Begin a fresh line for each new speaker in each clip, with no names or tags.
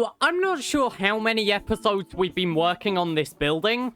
So, I'm not sure how many episodes we've been working on this building,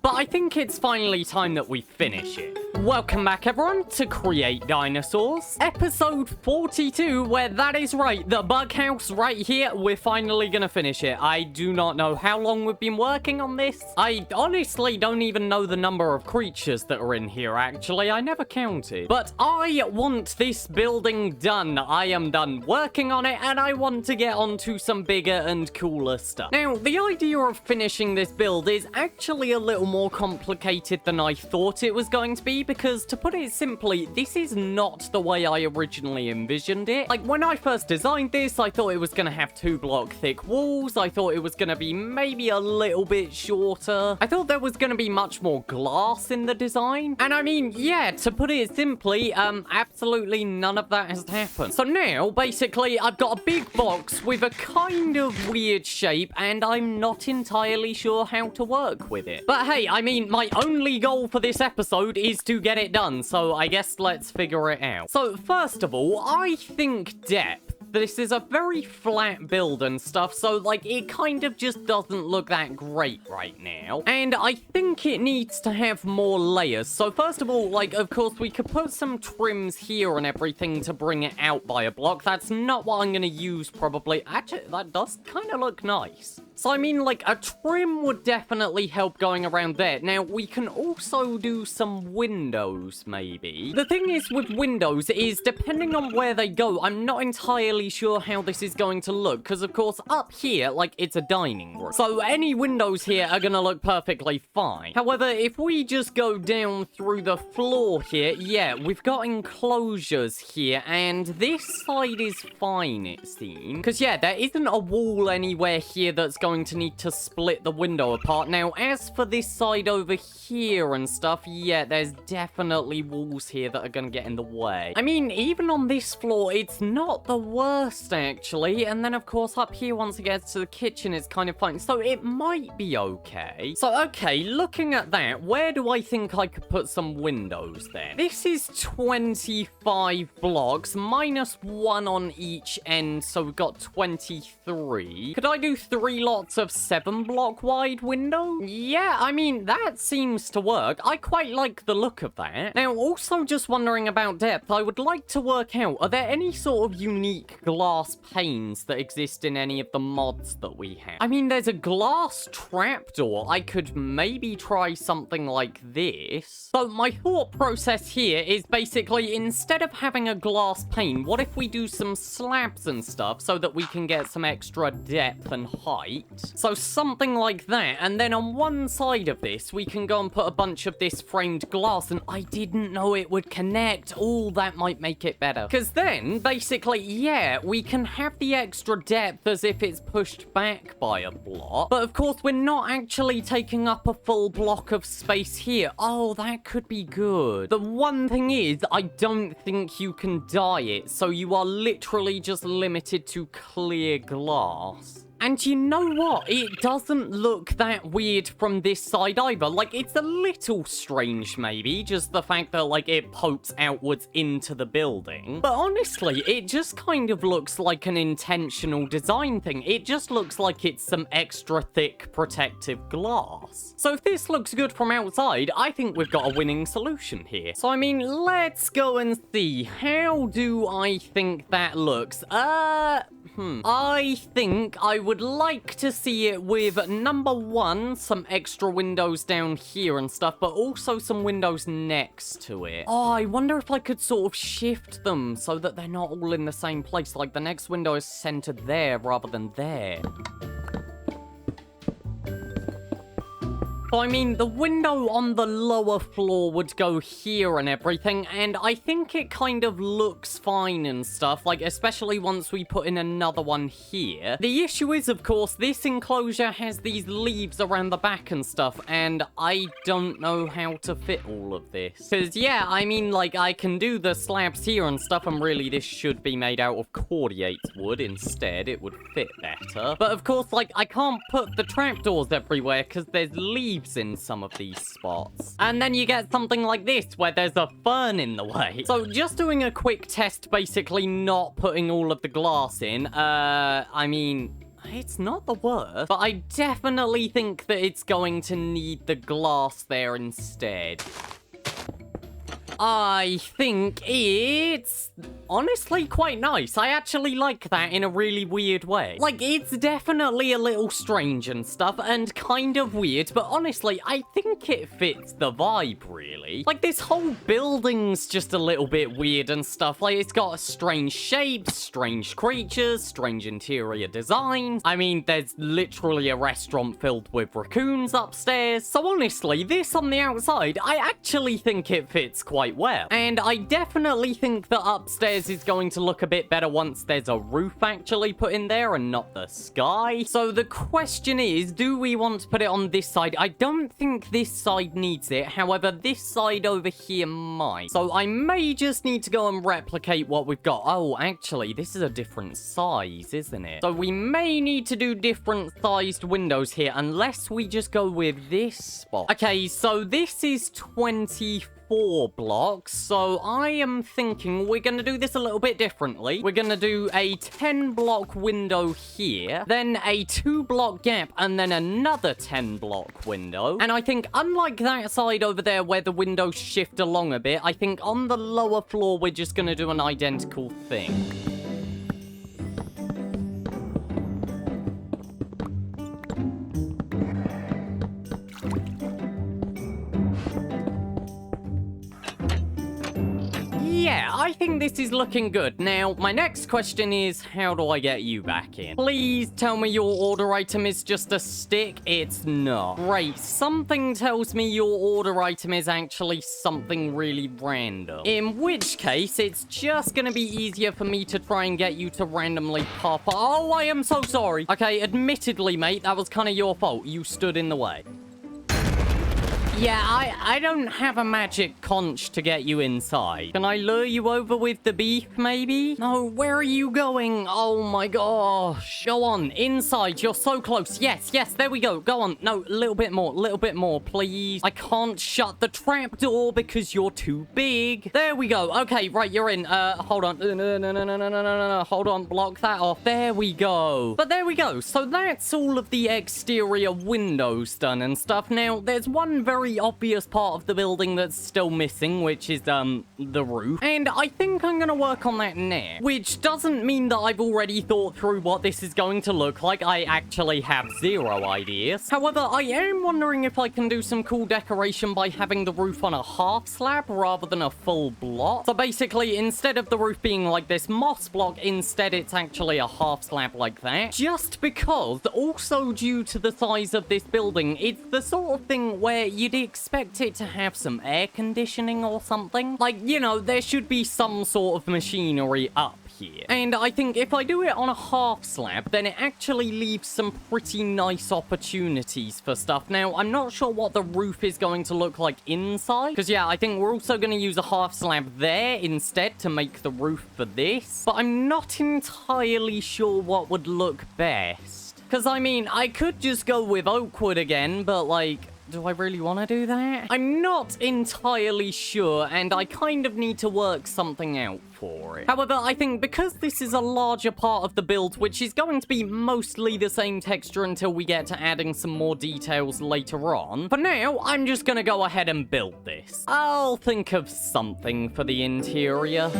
but I think it's finally time that we finish it. Welcome back, everyone, to Create Dinosaurs, episode 42, where that is right, the bug house right here, we're finally gonna finish it. I do not know how long we've been working on this. I honestly don't even know the number of creatures that are in here, actually. I never counted. But I want this building done. I am done working on it, and I want to get onto some bigger and cooler stuff. Now, the idea of finishing this build is actually a little more complicated than I thought it was going to be, because to put it simply, this is not the way I originally envisioned it. Like, when I first designed this, I thought it was gonna have 2-block thick walls. I thought it was gonna be maybe a little bit shorter. I thought there was gonna be much more glass in the design. And I mean, yeah, to put it simply, absolutely none of that has happened. So now, basically, I've got a big box with a kind of weird shape, and I'm not entirely sure how to work with it. But hey, I mean, my only goal for this episode is to get it done, so I guess let's figure it out. So first of all, I think depth. This is a very flat build and stuff, so like it kind of just doesn't look that great right now. And I think it needs to have more layers. So first of all, like, of course, we could put some trims here and everything to bring it out by a block. That's not what I'm gonna use, probably. Actually, that does kind of look nice. So, I mean, like, a trim would definitely help going around there. Now, we can also do some windows, maybe. The thing is with windows is, depending on where they go, I'm not entirely sure how this is going to look. Because, of course, up here, like, it's a dining room. So, any windows here are gonna look perfectly fine. However, if we just go down through the floor here, yeah, we've got enclosures here. And this side is fine, it seems. Because, yeah, there isn't a wall anywhere here that's going to need to split the window apart. Now, as for this side over here and stuff, yeah, there's definitely walls here that are gonna get in the way. I mean, even on this floor, it's not the worst, actually. And then, of course, up here, once it gets to the kitchen, it's kind of fine. So it might be okay. So, okay, looking at that, where do I think I could put some windows then? This is 25 blocks, minus 1 on each end, so we've got 23. Could I do 3 lots of 7-block wide window? Yeah, I mean, that seems to work. I quite like the look of that. Now, also just wondering about depth, I would like to work out, are there any sort of unique glass panes that exist in any of the mods that we have? I mean, there's a glass trapdoor. I could maybe try something like this. So my thought process here is basically, instead of having a glass pane, what if we do some slabs and stuff so that we can get some extra depth and height? So something like that, and then on one side of this, we can go and put a bunch of this framed glass, and I didn't know it would connect. Oh, that might make it better. Because then, basically, yeah, we can have the extra depth as if it's pushed back by a block. But of course, we're not actually taking up a full block of space here. Oh, that could be good. The one thing is, I don't think you can dye it, so you are literally just limited to clear glass. And you know what? It doesn't look that weird from this side either. Like, it's a little strange, maybe. Just the fact that, like, it pokes outwards into the building. But honestly, it just kind of looks like an intentional design thing. It just looks like it's some extra thick protective glass. So if this looks good from outside, I think we've got a winning solution here. So, I mean, let's go and see. How do I think that looks? I think I would like to see it with, number 1, some extra windows down here and stuff, but also some windows next to it. Oh, I wonder if I could sort of shift them so that they're not all in the same place. Like, the next window is centered there rather than there. So, I mean, the window on the lower floor would go here and everything, and I think it kind of looks fine and stuff, like, especially once we put in another one here. The issue is, of course, this enclosure has these leaves around the back and stuff, and I don't know how to fit all of this. Because, yeah, I mean, like, I can do the slabs here and stuff, and really this should be made out of cordiate wood instead. It would fit better. But, of course, like, I can't put the trapdoors everywhere because there's leaves in some of these spots. And then you get something like this where there's a fern in the way. So just doing a quick test, basically not putting all of the glass in, I mean, it's not the worst, but I definitely think that it's going to need the glass there instead. I think it's honestly quite nice. I actually like that in a really weird way. Like, it's definitely a little strange and stuff, and kind of weird, but honestly, I think it fits the vibe, really. Like, this whole building's just a little bit weird and stuff. Like, it's got strange shapes, strange creatures, strange interior designs. I mean, there's literally a restaurant filled with raccoons upstairs. So honestly, this on the outside, I actually think it fits quite well. And I definitely think that upstairs is going to look a bit better once there's a roof actually put in there and not the sky. So the question is, do we want to put it on this side? I don't think this side needs it. However, this side over here might. So I may just need to go and replicate what we've got. Oh, actually, this is a different size, isn't it? So we may need to do different sized windows here unless we just go with this spot. Okay, so this is 24 blocks, so I am thinking we're gonna do this a little bit differently. We're gonna do a 10 block window here, then a 2 block gap, and then another 10 block window. And I think unlike that side over there where the windows shift along a bit, I think on the lower floor we're just gonna do an identical thing. Yeah, I think this is looking good. Now, my next question is, how do I get you back in? Please tell me your order item is just a stick. It's not. Great. Something tells me your order item is actually something really random. In which case, it's just gonna be easier for me to try and get you to randomly pop. Oh, I am so sorry. Okay, admittedly, mate, that was kind of your fault. You stood in the way. Yeah, I don't have a magic conch to get you inside. Can I lure you over with the beef, maybe? No, where are you going? Oh my gosh. Go on, inside. You're so close. Yes, yes, there we go. Go on. No, a little bit more, please. I can't shut the trapdoor because you're too big. There we go. Okay, right, you're in. Hold on. No. Hold on, block that off. There we go. But there we go. So that's all of the exterior windows done and stuff. Now, there's one very obvious part of the building that's still missing, which is the roof, and I think I'm gonna work on that now, which doesn't mean that I've already thought through what this is going to look like. I actually have zero ideas. However, I am wondering if I can do some cool decoration by having the roof on a half slab rather than a full block. So basically, instead of the roof being like this moss block, instead it's actually a half slab like that, just because also due to the size of this building, it's the sort of thing where you'd expect it to have some air conditioning or something. Like, you know, there should be some sort of machinery up here. And I think if I do it on a half slab, then it actually leaves some pretty nice opportunities for stuff. Now, I'm not sure what the roof is going to look like inside, because yeah, I think we're also going to use a half slab there instead to make the roof for this. But I'm not entirely sure what would look best. Because, I mean, I could just go with oak wood again, but like, do I really want to do that? I'm not entirely sure, and I kind of need to work something out for it. However, I think because this is a larger part of the build, which is going to be mostly the same texture until we get to adding some more details later on, for now, I'm just gonna go ahead and build this. I'll think of something for the interior.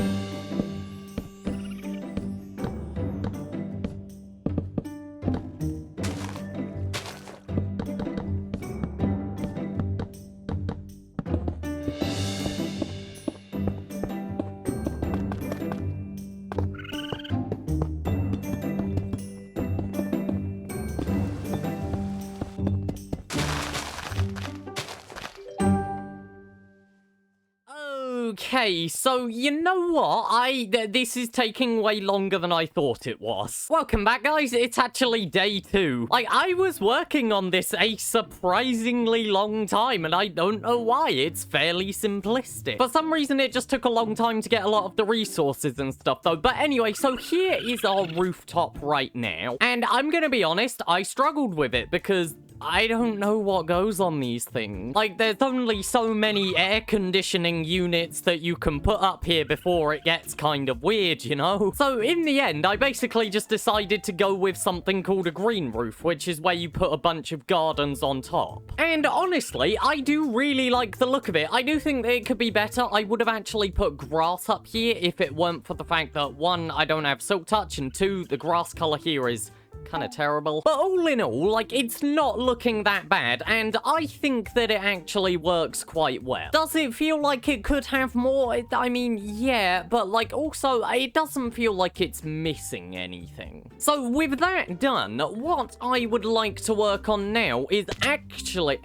Okay, so you know what? This is taking way longer than I thought it was. Welcome back, guys. It's actually day 2. Like, I was working on this a surprisingly long time, and I don't know why. It's fairly simplistic. For some reason, it just took a long time to get a lot of the resources and stuff, though. But anyway, so here is our rooftop right now. And I'm gonna be honest, I struggled with it because I don't know what goes on these things. Like, there's only so many air conditioning units that you can put up here before it gets kind of weird, you know? So in the end, I basically just decided to go with something called a green roof, which is where you put a bunch of gardens on top. And honestly, I do really like the look of it. I do think that it could be better. I would have actually put grass up here if it weren't for the fact that, one, I don't have silk touch, and two, the grass color here is kind of terrible. But all in all, like, it's not looking that bad, and I think that it actually works quite well. Does it feel like it could have more? I mean, yeah, but like, also, it doesn't feel like it's missing anything. So with that done, what I would like to work on now is actually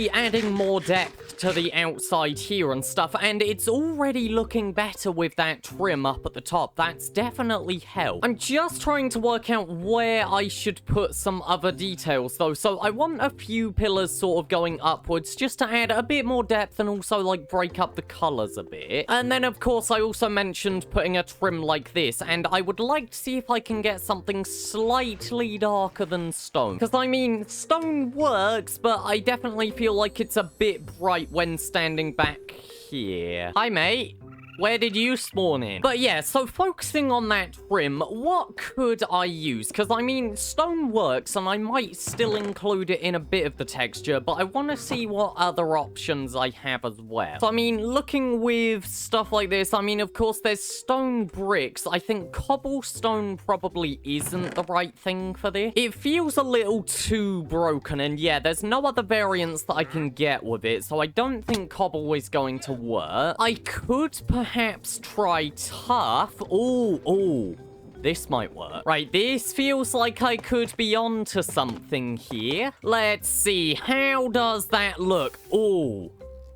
adding more depth to the outside here and stuff, and it's already looking better with that trim up at the top. That's definitely helped. I'm just trying to work out where I should put some other details though. So I want a few pillars sort of going upwards just to add a bit more depth and also like break up the colors a bit. And then of course I also mentioned putting a trim like this, and I would like to see if I can get something slightly darker than stone. Because I mean, stone works, but I definitely feel like it's a bit bright when standing back here. Hi mate. Where did you spawn in? But yeah, so focusing on that trim, what could I use? Because, I mean, stone works, and I might still include it in a bit of the texture, but I want to see what other options I have as well. So, I mean, looking with stuff like this, I mean, of course, there's stone bricks. I think cobblestone probably isn't the right thing for this. It feels a little too broken, and yeah, there's no other variants that I can get with it, so I don't think cobble is going to work. I could perhaps try tough. Oh, this might work. Right, this feels like I could be onto something here. Let's see, how does that look? Oh,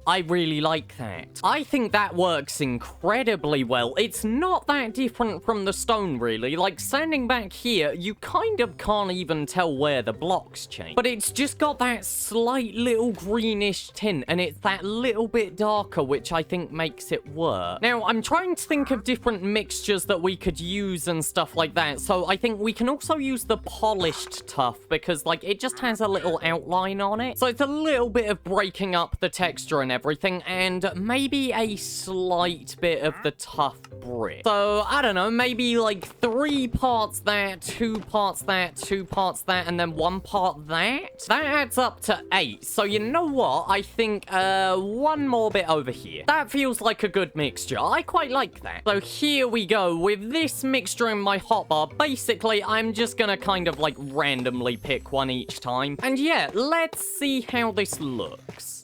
I really like that. I think that works incredibly well. It's not that different from the stone, really. Like, standing back here, you kind of can't even tell where the blocks change. But it's just got that slight little greenish tint, and it's that little bit darker, which I think makes it work. Now, I'm trying to think of different mixtures that we could use and stuff like that. So I think we can also use the polished tuff, because, like, it just has a little outline on it. So it's a little bit of breaking up the texture and everything, and maybe a slight bit of the tough brick. So, I don't know, maybe like 3 parts that, 2 parts that, 2 parts that, and then 1 part that? That adds up to 8. So, you know what? I think, 1 more bit over here. That feels like a good mixture. I quite like that. So, here we go. With this mixture in my hotbar, basically, I'm just gonna kind of, like, randomly pick one each time. And yeah, let's see how this looks.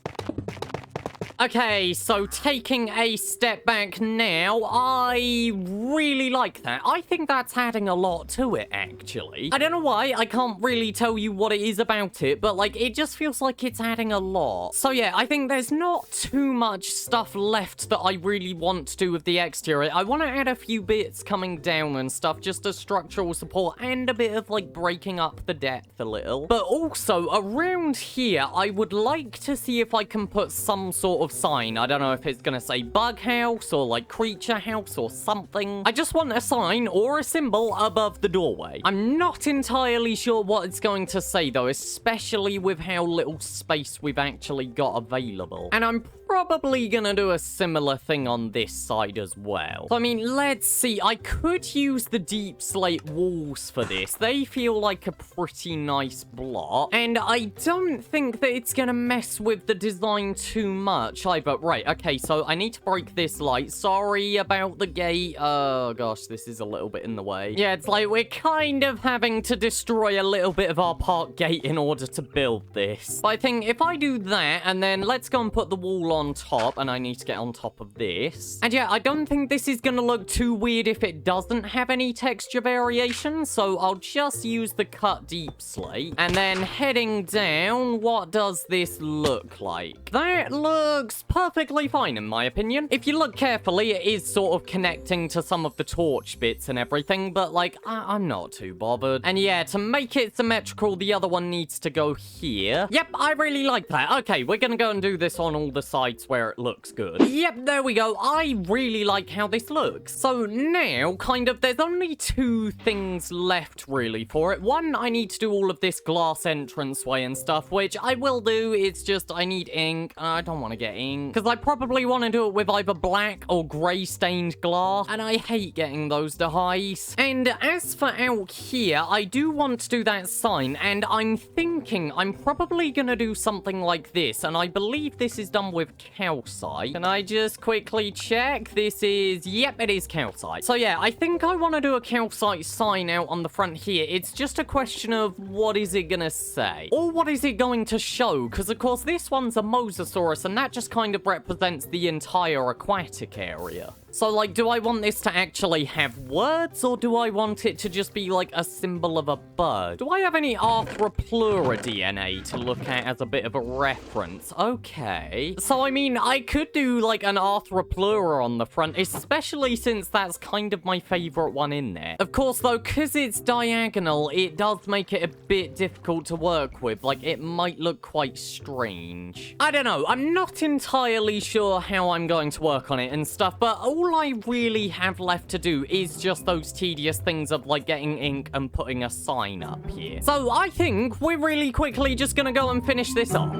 Okay, so taking a step back now, I really like that. I think that's adding a lot to it, actually. I don't know why, I can't really tell you what it is about it, but, like, it just feels like it's adding a lot. So, yeah, I think there's not too much stuff left that I really want to do with the exterior. I want to add a few bits coming down and stuff, just as structural support and a bit of, like, breaking up the depth a little. But also, around here, I would like to see if I can put some sort of sign. I don't know if it's gonna say bug house or like creature house or something. I just want a sign or a symbol above the doorway. I'm not entirely sure what it's going to say though, especially with how little space we've actually got available. And I'm probably gonna do a similar thing on this side as well. So, I mean, let's see. I could use the deep slate walls for this. They feel like a pretty nice block. And I don't think that it's gonna mess with the design too much either. Right, okay, so I need to break this light. Sorry about the gate. Oh, gosh, this is a little bit in the way. Yeah, it's like we're kind of having to destroy a little bit of our park gate in order to build this. But I think if I do that, and then let's go and put the wall on top, and I need to get on top of this. And yeah, I don't think this is gonna look too weird if it doesn't have any texture variation, so I'll just use the cut deep slate. And then heading down, what does this look like? That looks perfectly fine in my opinion. If you look carefully, it is sort of connecting to some of the torch bits and everything, but like, I'm not too bothered. And yeah, to make it symmetrical, the other one needs to go here. Yep, I really like that. Okay, we're gonna go and do this on all the sides sides where it looks good. Yep, there we go. I really like how this looks. So now, kind of, there's only two things left, really, for it. One, I need to do all of this glass entranceway and stuff, which I will do. It's just I need ink. I don't want to get ink, because I probably want to do it with either black or grey stained glass, and I hate getting those to hide. And as for out here, I do want to do that sign, and I'm thinking I'm probably going to do something like this, and I believe this is done with calcite. Can I just quickly check? This is, yep, it is calcite. So yeah, I think I want to do a calcite sign out on the front here. It's just a question of what is it going to say? Or what is it going to show? Because of course this one's a mosasaurus, and that just kind of represents the entire aquatic area. So, like, do I want this to actually have words, or do I want it to just be, like, a symbol of a bird? Do I have any Arthropleura DNA to look at as a bit of a reference? Okay. So, I mean, I could do, like, an Arthropleura on the front, especially since that's kind of my favorite one in there. Of course, though, because it's diagonal, it does make it a bit difficult to work with. Like, it might look quite strange. I don't know. I'm not entirely sure how I'm going to work on it and stuff, but all I really have left to do is just those tedious things of, like, getting ink and putting a sign up here. So I think we're really quickly just gonna go and finish this off.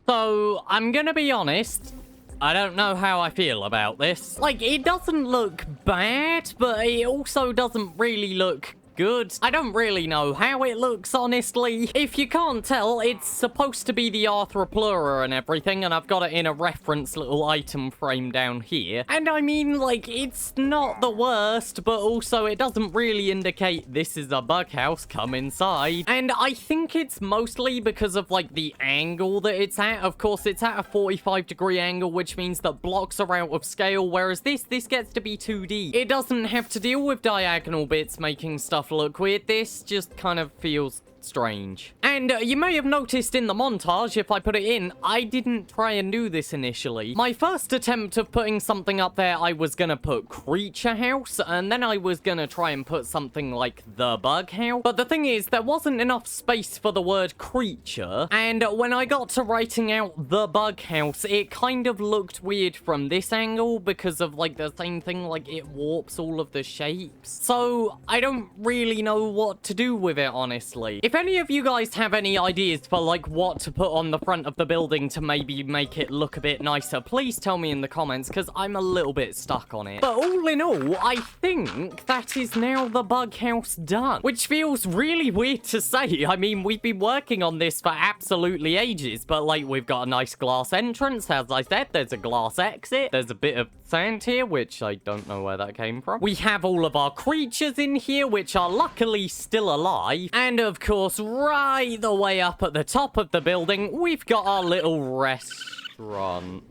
So, I'm gonna be honest, I don't know how I feel about this. Like, it doesn't look bad, but it also doesn't really look good. I don't really know how it looks, honestly. If you can't tell, it's supposed to be the Arthropleura and everything, and I've got it in a reference little item frame down here. And I mean, like, it's not the worst, but also it doesn't really indicate this is a bug house, come inside. And I think it's mostly because of, like, the angle that it's at. Of course, it's at a 45-degree angle, which means that blocks are out of scale, whereas this gets to be 2D. It doesn't have to deal with diagonal bits making stuff look weird. This just kind of feels strange. And you may have noticed in the montage, if I put it in, I didn't try and do this initially. My first attempt of putting something up there, I was gonna put creature house, and then I was gonna try and put something like the bug house. But the thing is, there wasn't enough space for the word creature, and when I got to writing out the bug house, it kind of looked weird from this angle because of, like, the same thing, like, it warps all of the shapes. So I don't really know what to do with it, honestly. If any of you guys have any ideas for, like, what to put on the front of the building to maybe make it look a bit nicer, please tell me in the comments, because I'm a little bit stuck on it. But all in all, I think that is now the bug house done, which feels really weird to say. I mean, we've been working on this for absolutely ages, but, like, we've got a nice glass entrance. As I said, there's a glass exit. There's a bit of sand here, which I don't know where that came from. We have all of our creatures in here, which are luckily still alive. And of course, right the way up at the top of the building, we've got our little restaurant.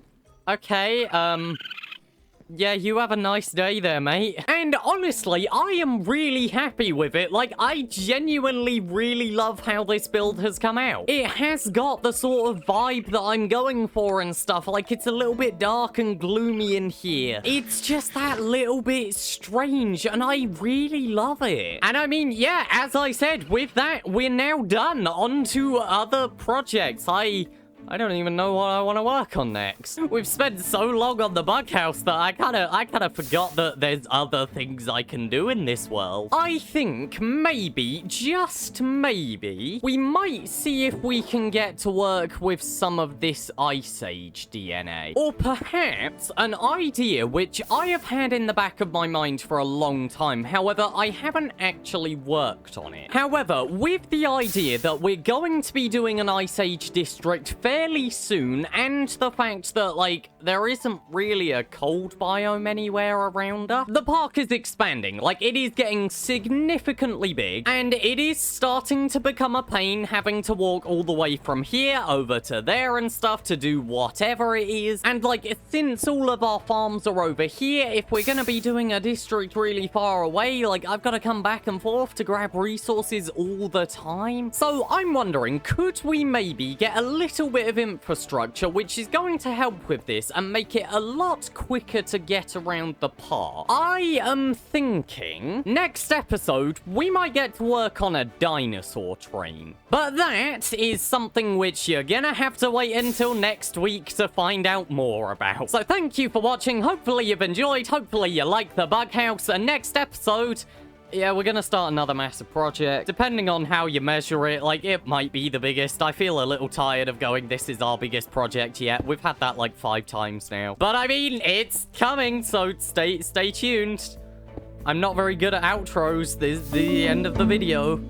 Okay, yeah, you have a nice day there, mate. And honestly, I am really happy with it. Like, I genuinely really love how this build has come out. It has got the sort of vibe that I'm going for and stuff. Like, it's a little bit dark and gloomy in here. It's just that little bit strange, and I really love it. And I mean, yeah, as I said, with that, we're now done. On to other projects. I don't even know what I want to work on next. We've spent so long on the bug house that I kind of forgot that there's other things I can do in this world. I think maybe, just maybe, we might see if we can get to work with some of this Ice Age DNA. Or perhaps an idea which I have had in the back of my mind for a long time. However, I haven't actually worked on it. However, with the idea that we're going to be doing an Ice Age district fairly soon, and the fact that, like, there isn't really a cold biome anywhere around us, the park is expanding. Like, it is getting significantly big, and it is starting to become a pain having to walk all the way from here over to there and stuff to do whatever it is. And, like, since all of our farms are over here, if we're gonna be doing a district really far away, like, I've got to come back and forth to grab resources all the time. So I'm wondering, could we maybe get a little bit of infrastructure which is going to help with this and make it a lot quicker to get around the park? I am thinking next episode we might get to work on a dinosaur train. But that is something which you're gonna have to wait until next week to find out more about. So thank you for watching. Hopefully you've enjoyed. Hopefully you like the bug house. And next episode, yeah, we're gonna start another massive project. Depending on how you measure it, like, it might be the biggest. I feel a little tired of going, this is our biggest project yet. We've had that like 5 times now. But I mean, it's coming, so stay tuned. I'm not very good at outros. This is the end of the video.